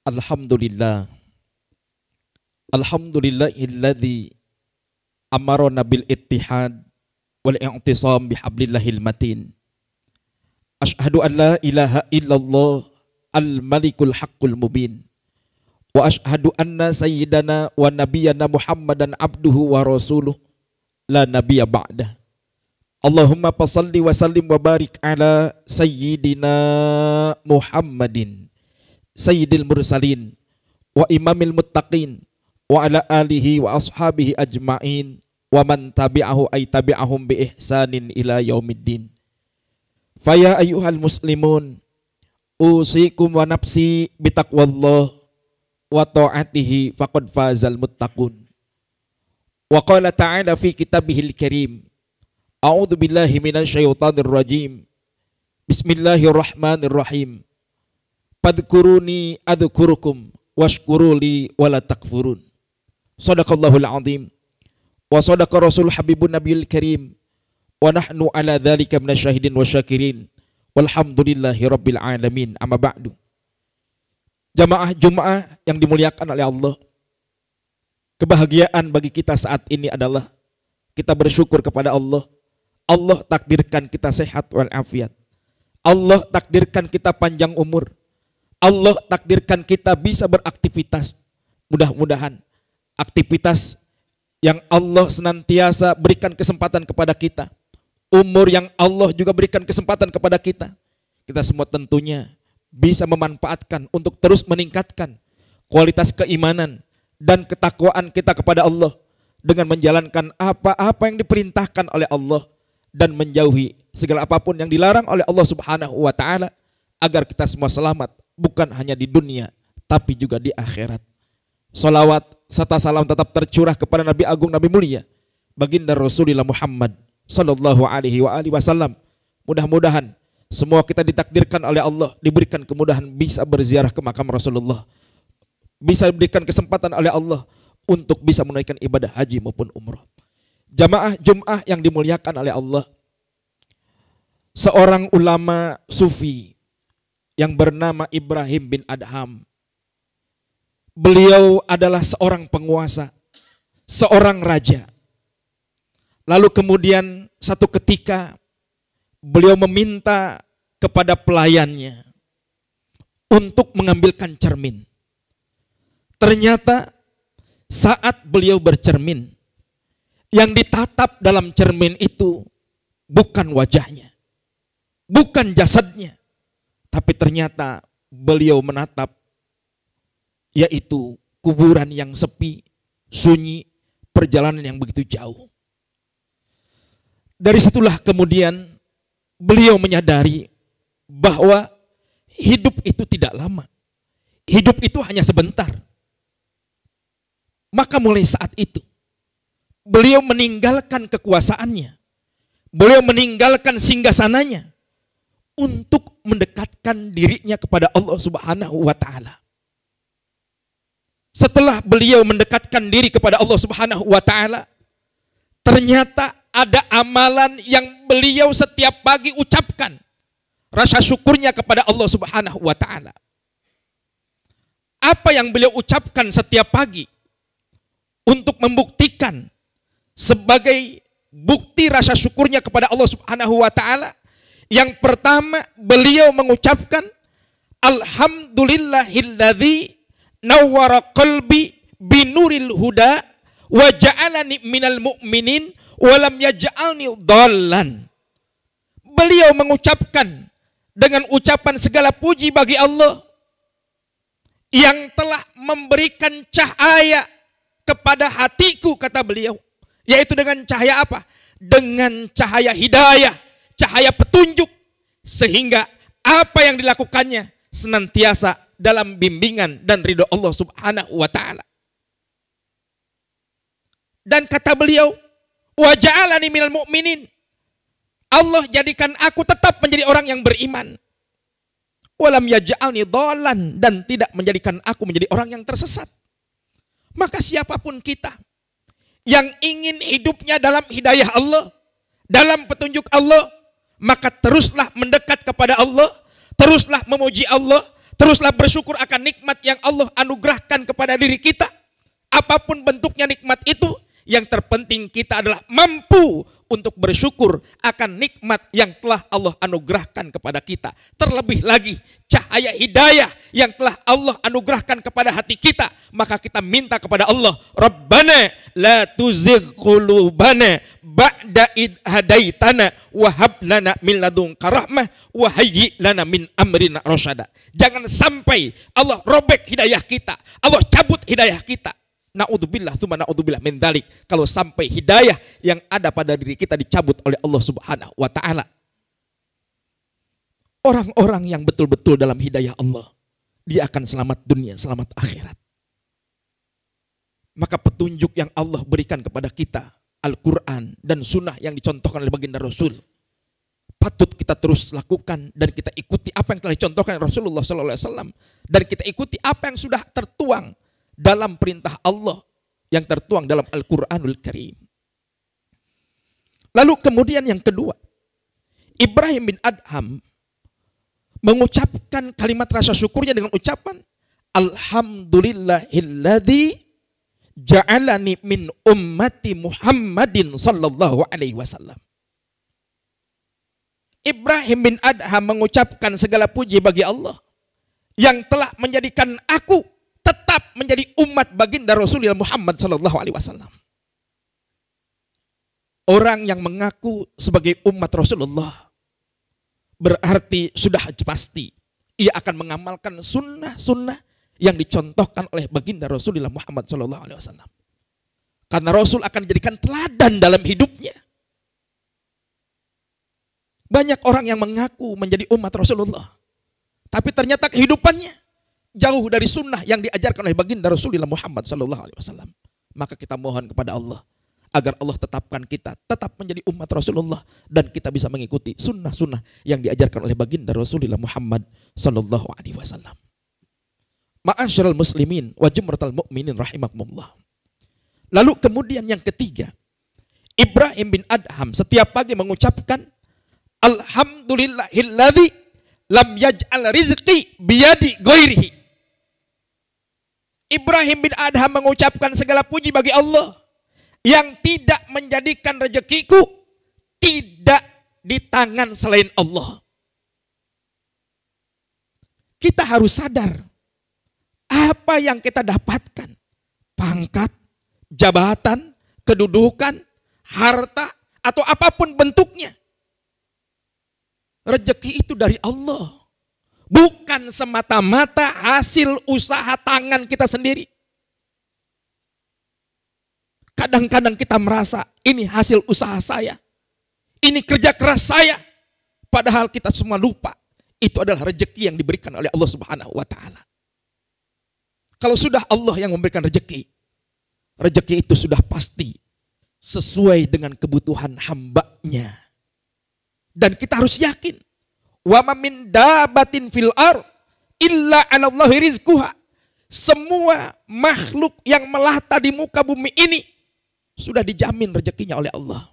Alhamdulillah. Alhamdulillahilladzi amarona bil ittihad wal i'tisam bihablillahil matin. Asyhadu an la ilaha illallah al-malikul haqqul mubin. Wa asyhadu anna sayyidana wa nabiyyana Muhammadan abduhu wa rasuluh la nabiyya ba'dah. Allahumma salli wa sallim wa barik ala sayyidina Muhammadin sayyidil mursalin wa imamil muttaqin wa ala alihi wa ashabihi ajma'in wa man tabi'ahu ay tabi'ahum bi ihsanin ila yaumiddin. Faya ayyuhal muslimun usikum wa nafsi bitaqwallah wa ta'atihi faqad fazal muttaqun. Wa qala ta'ala fi kitabihil karim, a'udzu billahi minasyaitonir rajim. Bismillahirrahmanirrahim. Fadhkuruni adzkurukum washkuruli wala takfurun. Shadaqallahul azim. Wa shadaqa rasul habibun nabiyil karim. Wa nahnu ala dzalika minasyahidin wa syakirin. Walhamdulillahi rabbil alamin. Amma ba'du. Jamaah Jumat yang dimuliakan oleh Allah, kebahagiaan bagi kita saat ini adalah kita bersyukur kepada Allah. Allah takdirkan kita sehat walafiat. Allah takdirkan kita panjang umur. Allah takdirkan kita bisa beraktivitas. Mudah-mudahan aktivitas yang Allah senantiasa berikan kesempatan kepada kita, umur yang Allah juga berikan kesempatan kepada kita, kita semua tentunya bisa memanfaatkan untuk terus meningkatkan kualitas keimanan dan ketakwaan kita kepada Allah dengan menjalankan apa-apa yang diperintahkan oleh Allah dan menjauhi segala apapun yang dilarang oleh Allah Subhanahu wa taala, agar kita semua selamat bukan hanya di dunia tapi juga di akhirat. Salawat serta salam tetap tercurah kepada Nabi Agung, Nabi mulia, baginda Rasulullah Muhammad sallallahu alaihi wasallam. Mudah-mudahan semua kita ditakdirkan oleh Allah diberikan kemudahan bisa berziarah ke makam Rasulullah, bisa diberikan kesempatan oleh Allah untuk bisa menunaikan ibadah haji maupun umrah. Jamaah Jumat yang dimuliakan oleh Allah, seorang ulama sufi yang bernama Ibrahim bin Adham. Beliau adalah seorang penguasa, seorang raja. Lalu kemudian satu ketika beliau meminta kepada pelayannya untuk mengambilkan cermin. Ternyata saat beliau bercermin, yang ditatap dalam cermin itu bukan wajahnya, bukan jasadnya, tapi ternyata beliau menatap yaitu kuburan yang sepi, sunyi, perjalanan yang begitu jauh. Dari situlah kemudian beliau menyadari bahwa hidup itu tidak lama. Hidup itu hanya sebentar. Maka mulai saat itu beliau meninggalkan kekuasaannya. Beliau meninggalkan singgasananya untuk mendekatkan dirinya kepada Allah Subhanahu wa taala. Setelah beliau mendekatkan diri kepada Allah Subhanahu wa taala, ternyata ada amalan yang beliau setiap pagi ucapkan rasa syukurnya kepada Allah Subhanahu wa taala. Apa yang beliau ucapkan setiap pagi untuk membuktikan sebagai bukti rasa syukurnya kepada Allah Subhanahu wa taala? Yang pertama, beliau mengucapkan alhamdulillahilladzi nawwara qalbi binuril huda wa ja'alani minal mu'minin wa lam yaj'alni dhallan. Beliau mengucapkan dengan ucapan segala puji bagi Allah yang telah memberikan cahaya kepada hatiku, kata beliau, yaitu dengan cahaya apa? Dengan cahaya hidayah, cahaya petunjuk, sehingga apa yang dilakukannya senantiasa dalam bimbingan dan ridho Allah Subhanahu wa taala. Dan kata beliau, wa ja'alani minal mu'minin. Allah jadikan aku tetap menjadi orang yang beriman. Walam yaj'alni dhallan, dan tidak menjadikan aku menjadi orang yang tersesat. Maka siapapun kita yang ingin hidupnya dalam hidayah Allah, dalam petunjuk Allah, maka teruslah mendekat kepada Allah, teruslah memuji Allah, teruslah bersyukur akan nikmat yang Allah anugerahkan kepada diri kita. Apapun bentuknya nikmat itu, yang terpenting kita adalah mampu untuk bersyukur akan nikmat yang telah Allah anugerahkan kepada kita. Terlebih lagi cahaya hidayah yang telah Allah anugerahkan kepada hati kita. Maka kita minta kepada Allah, Rabbana la tuzigh qulubana ba'da id hadaitana wa hab lana min ladunka rahmah wa hayyi lana min amrina rasyada. Jangan sampai Allah robek hidayah kita, Allah cabut hidayah kita. Na'udzubillah, tsumma na'udzubillah min dzalik. Kalau sampai hidayah yang ada pada diri kita dicabut oleh Allah Subhanahu wa taala. Orang-orang yang betul-betul dalam hidayah Allah, dia akan selamat dunia, selamat akhirat. Maka petunjuk yang Allah berikan kepada kita, Al-Quran dan Sunnah yang dicontohkan oleh baginda Rasul, patut kita terus lakukan dan kita ikuti apa yang telah dicontohkan Rasulullah SAW, dan kita ikuti apa yang sudah tertuang dalam perintah Allah yang tertuang dalam Al-Quranul Karim. Lalu kemudian yang kedua, Ibrahim bin Adham mengucapkan kalimat rasa syukurnya dengan ucapan Alhamdulillahilladzi ja'alani min ummati Muhammadin sallallahu alaihi wasallam. Ibrahim bin Adham mengucapkan segala puji bagi Allah yang telah menjadikan aku tetap menjadi umat baginda Rasulullah Muhammad sallallahu alaihi wasallam. Orang yang mengaku sebagai umat Rasulullah berarti sudah pasti ia akan mengamalkan sunnah-sunnah yang dicontohkan oleh baginda Rasulullah Muhammad sallallahu alaihi wasallam. Karena Rasul akan dijadikan teladan dalam hidupnya. Banyak orang yang mengaku menjadi umat Rasulullah, tapi ternyata kehidupannya jauh dari sunnah yang diajarkan oleh baginda Rasulullah Muhammad SAW. Maka kita mohon kepada Allah agar Allah tetapkan kita tetap menjadi umat Rasulullah dan kita bisa mengikuti sunnah-sunnah yang diajarkan oleh baginda Rasulullah Muhammad SAW. Ma'asyiral muslimin wa jumratal mu'minin rahimakumullah. Lalu kemudian yang ketiga, Ibrahim bin Adham setiap pagi mengucapkan Alhamdulillahilladzi lam yaj'al rizqi biyadi ghairihi. Ibrahim bin Adham mengucapkan segala puji bagi Allah yang tidak menjadikan rezekiku tidak di tangan selain Allah. Kita harus sadar apa yang kita dapatkan, pangkat, jabatan, kedudukan, harta, atau apapun bentuknya, rezeki itu dari Allah. Bukan semata-mata hasil usaha tangan kita sendiri. Kadang-kadang kita merasa ini hasil usaha saya, ini kerja keras saya. Padahal kita semua lupa itu adalah rezeki yang diberikan oleh Allah Subhanahu wa taala. Kalau sudah Allah yang memberikan rezeki, rezeki itu sudah pasti sesuai dengan kebutuhan hambanya. Dan kita harus yakin, wa ma min dabatin fil ardh illa 'ala Allahi rizquha. Semua makhluk yang melata di muka bumi ini sudah dijamin rezekinya oleh Allah.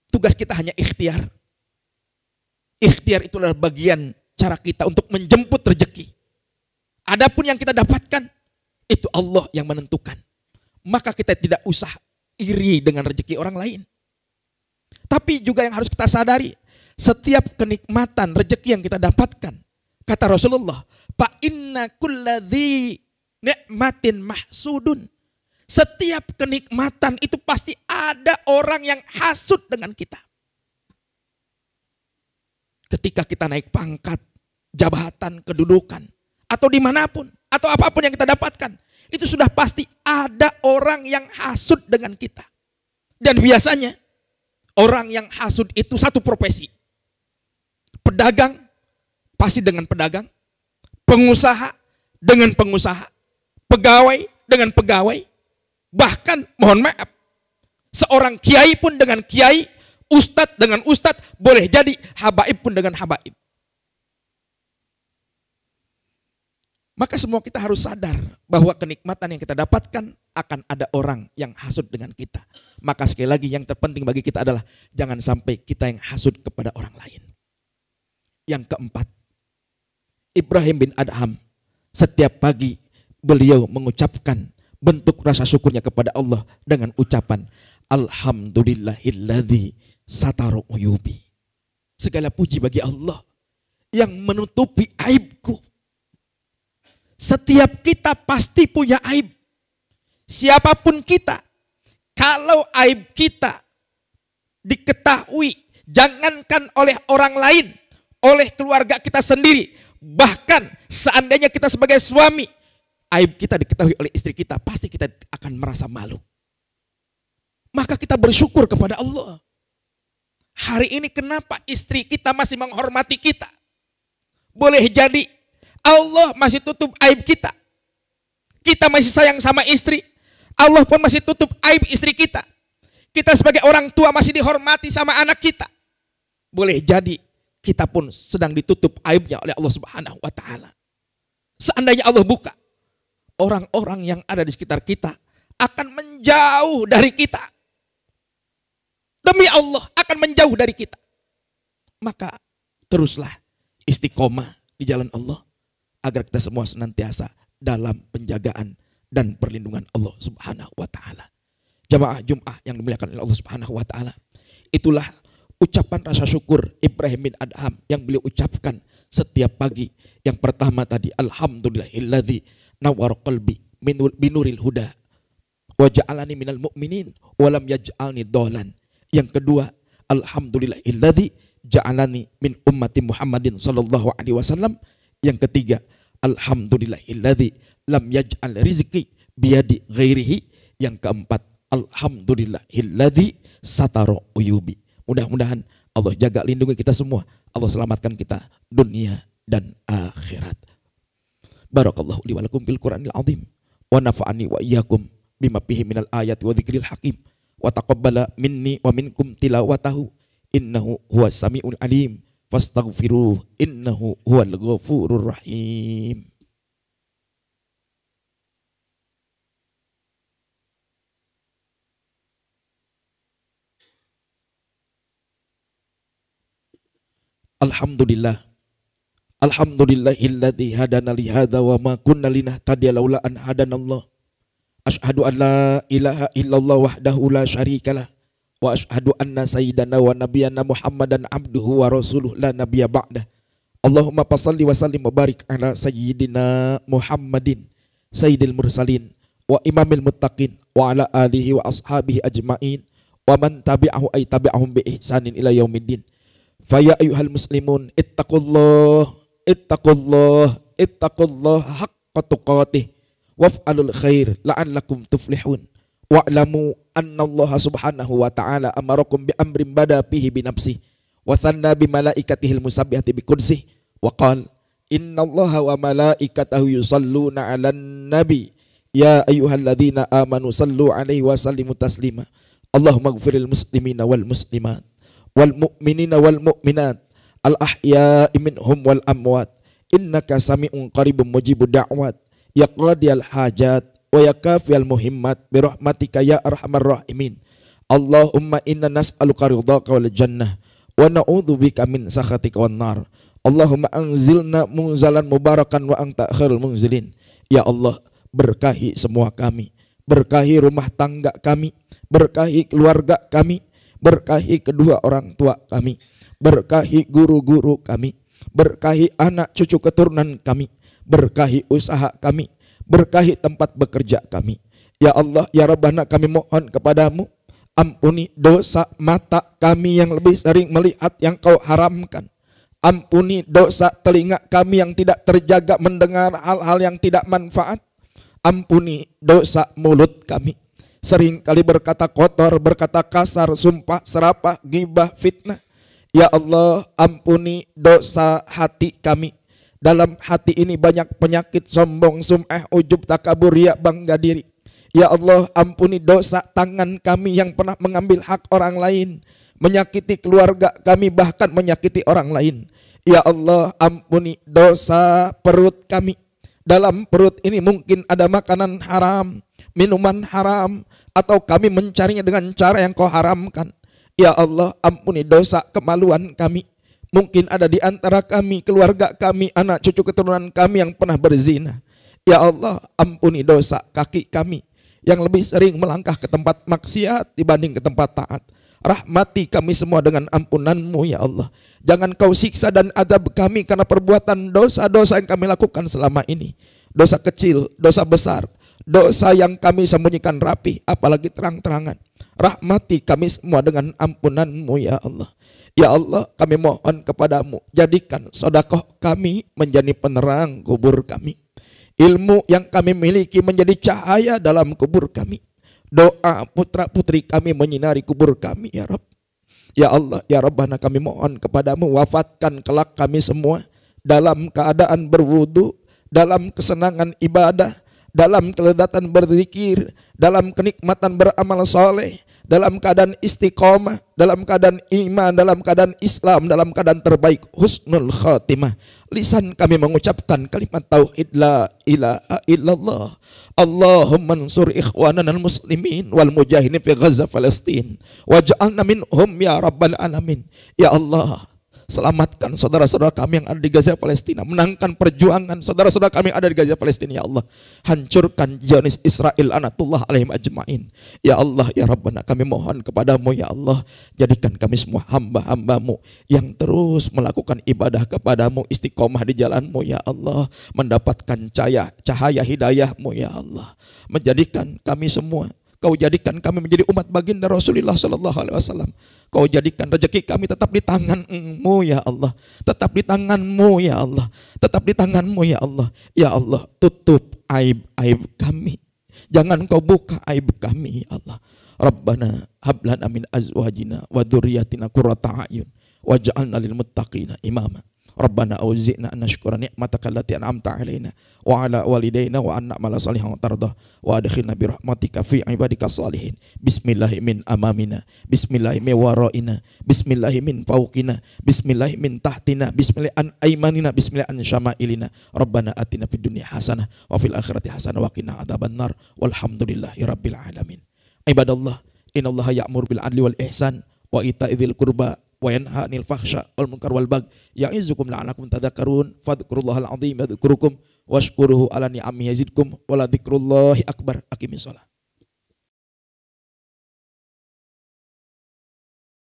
Tugas kita hanya ikhtiar. Ikhtiar itu adalah bagian cara kita untuk menjemput rezeki. Adapun yang kita dapatkan itu Allah yang menentukan. Maka kita tidak usah iri dengan rezeki orang lain. Tapi juga yang harus kita sadari, setiap kenikmatan rezeki yang kita dapatkan, kata Rasulullah, fa inna kulladzi ni'matin mahsudun. Setiap kenikmatan itu pasti ada orang yang hasud dengan kita. Ketika kita naik pangkat, jabatan, kedudukan, atau dimanapun, atau apapun yang kita dapatkan, itu sudah pasti ada orang yang hasud dengan kita. Dan biasanya orang yang hasud itu satu profesi. Pedagang pasti dengan pedagang, pengusaha dengan pengusaha, pegawai dengan pegawai, bahkan mohon maaf, seorang kiai pun dengan kiai, ustadz dengan ustadz, boleh jadi habaib pun dengan habaib. Maka semua kita harus sadar bahwa kenikmatan yang kita dapatkan akan ada orang yang hasud dengan kita. Maka sekali lagi yang terpenting bagi kita adalah jangan sampai kita yang hasud kepada orang lain. Yang keempat, Ibrahim bin Adham, setiap pagi beliau mengucapkan bentuk rasa syukurnya kepada Allah dengan ucapan Alhamdulillahilladzi satara uyubi. Segala puji bagi Allah yang menutupi aibku. Setiap kita pasti punya aib. Siapapun kita, kalau aib kita diketahui, jangankan oleh orang lain, oleh keluarga kita sendiri, bahkan seandainya kita sebagai suami, aib kita diketahui oleh istri kita, pasti kita akan merasa malu. Maka kita bersyukur kepada Allah. Hari ini kenapa istri kita masih menghormati kita? Boleh jadi Allah masih tutup aib kita. Kita masih sayang sama istri, Allah pun masih tutup aib istri kita. Kita sebagai orang tua masih dihormati sama anak kita. Boleh jadi kita pun sedang ditutup aibnya oleh Allah Subhanahu wa Ta'ala. Seandainya Allah buka, orang-orang yang ada di sekitar kita akan menjauh dari kita. Demi Allah akan menjauh dari kita. Maka teruslah istiqomah di jalan Allah agar kita semua senantiasa dalam penjagaan dan perlindungan Allah Subhanahu wa Ta'ala. Jamaah Jum'ah yang dimuliakan oleh Allah Subhanahu wa Ta'ala, itulah ucapan rasa syukur Ibrahim bin Adham yang beliau ucapkan setiap pagi. Yang pertama tadi, Alhamdulillahilladzi nawwara qalbi binuril huda wa ja'alani minal mu'minin wa lam yaj'alni dhalan. Yang kedua, Alhamdulillahilladzi ja'alani min ummati Muhammadin sallallahu alaihi wasallam. Yang ketiga, Alhamdulillahilladzi lam yaj'al rizqi biyadi ghairihi. Yang keempat, Alhamdulillahilladzi satara uyubi. Mudah-mudahan Allah jaga lindungi kita semua. Allah selamatkan kita dunia dan akhirat. Barakallahu li wa lakum fil Qur'anil azim wa nafa'ani wa iyyakum bima fihi minal ayati wa dzikril hakim wa taqabbala minni wa minkum tilawatahu innahu huwas samiul alim fastaghfiruh innahu huwal ghafurur rahim. Alhamdulillah. Alhamdulillahilladzi hadana li hadza wa ma kunna linahtadiya laula an hadanallah. Asyhadu an la ilaha illallah wahdahu la syarikalah wa asyhadu anna sayyidana wa nabiyyana Muhammadan abduhu wa rasuluhu la nabiyya ba'dah. Allahumma shalli wa sallim wa barik ala sayyidina Muhammadin sayyidil mursalin wa imamil muttaqin wa ala alihi wa ashabihi ajmain wa man tabi'ahu ay tabi'ahum bi ihsanin ila yaumiddin. Faya ayyuhal muslimun ittaqullah haqqa tuqatih waf'alul khair la'allakum tuflihun wa'lamu anna Allah subhanahu wa ta'ala amarakum bi amrin bada fihi bi nafsihi wa thanna bi malaikatihil musabbihati bi qudsih wa qala inna Allah wa malaikatahu yusalluna 'alan nabi ya ayyuhalladzina amanu sallu 'alaihi wa sallimu taslima. Allahumma ighfiril muslimina wal muslimat wal mu'minina wal mu'minat al ahya'i minhum wal amwat innaka sami'un qaribun mujibud da'wat ya qadiyal hajat wa ya kafiyal muhimmat bi rahmatika ya arhamar rahimin. Allahumma inna nas'aluka ridhaka wal jannah wa na'udzubika min sakhatika wan nar. Allahumma anzilna munzalan mubarakan wa anta khairul munzilin. Ya Allah, berkahi semua kami, berkahi rumah tangga kami, berkahi keluarga kami, berkahi kedua orang tua kami, berkahi guru-guru kami, berkahi anak cucu keturunan kami, berkahi usaha kami, berkahi tempat bekerja kami. Ya Allah, ya Rabbana, kami mohon kepadamu, ampuni dosa mata kami yang lebih sering melihat yang kau haramkan. Ampuni dosa telinga kami yang tidak terjaga mendengar hal-hal yang tidak manfaat. Ampuni dosa mulut kami, sering kali berkata kotor, berkata kasar, sumpah, serapah, ghibah, fitnah. Ya Allah, ampuni dosa hati kami. Dalam hati ini banyak penyakit sombong, sum'ah, ujub, takabur, riya, bangga diri. Ya Allah, ampuni dosa tangan kami yang pernah mengambil hak orang lain, menyakiti keluarga kami, bahkan menyakiti orang lain. Ya Allah, ampuni dosa perut kami. Dalam perut ini mungkin ada makanan haram, minuman haram, atau kami mencarinya dengan cara yang kau haramkan. Ya Allah, ampuni dosa kemaluan kami. Mungkin ada di antara kami, keluarga kami, anak cucu keturunan kami yang pernah berzina. Ya Allah, ampuni dosa kaki kami yang lebih sering melangkah ke tempat maksiat dibanding ke tempat taat. Rahmati kami semua dengan ampunan-Mu ya Allah. Jangan Kau siksa dan adab kami karena perbuatan dosa-dosa yang kami lakukan selama ini. Dosa kecil, dosa besar, dosa yang kami sembunyikan rapi, apalagi terang-terangan. Rahmati kami semua dengan ampunan-Mu ya Allah. Ya Allah, kami mohon kepadamu, jadikan sedekah kami menjadi penerang kubur kami. Ilmu yang kami miliki menjadi cahaya dalam kubur kami. Doa putra putri kami menyinari kubur kami ya Rabb. Ya Allah, ya Rabbana, kami mohon kepadamu, wafatkan kelak kami semua dalam keadaan berwudu, dalam kesenangan ibadah, dalam kelezatan berzikir, dalam kenikmatan beramal soleh, dalam keadaan istiqomah, dalam keadaan iman, dalam keadaan Islam, dalam keadaan terbaik, husnul khatimah. Lisan kami mengucapkan kalimat tauhid la ilaha illallah. Allahumma ansur ikhwanana al-muslimin wal mujahidin fi Gaza Palestin waj'alna minhum ya rabbal alamin. Ya Allah, selamatkan saudara-saudara kami yang ada di Gaza Palestina. Menangkan perjuangan saudara-saudara kami yang ada di Gaza Palestina ya Allah. Hancurkan Zionis Israel anatullah alaihim ajma'in. Ya Allah, ya Rabbana, kami mohon kepadamu ya Allah. Jadikan kami semua hamba-hambamu yang terus melakukan ibadah kepadamu, istiqomah di jalanmu ya Allah. Mendapatkan cahaya hidayahmu ya Allah. Menjadikan kami semua, Kau jadikan kami menjadi umat baginda Rasulullah sallallahu alaihi wasallam. Kau jadikan rezeki kami tetap di tangan-Mu ya Allah. Tetap di tangan-Mu ya Allah. Tetap di tangan-Mu ya Allah. Ya Allah, tutup aib-aib kami. Jangan Kau buka aib kami ya Allah. Rabbana hablana min azwajina wa dzurriyyatina qurrata a'yun waj'alna lil muttaqina imama. Rabbana auzi'na an nashkura ni'mataka allati an'amta 'alaina wa 'ala walidayna wa an na'mala salihan tardah wa adkhilna bi rahmatika fi ibadika shalihin. Bismillahi min amamina, bismillahi min waraina, bismillahi min fawqina, bismillahi min tahtina, bismillahi an aymanina, bismillahi an syama'ilina. Rabbana atina fid dunya hasanah wa fil akhirati hasanah wa qina adzabannar. Walhamdulillahi rabbil alamin. Ibadallah, innallaha ya'muru bil adli wal ihsan wa ita'i dzil qurba wa yanha 'anil fahsya wal munkar wal bagh ya'izukum la'allakum tadhakkarun. Fadhkurullahal 'azim yadhkurukum washkuruhu 'ala ni'amihi yazidkum wa la dzikrullahi akbar. Aqimissalah.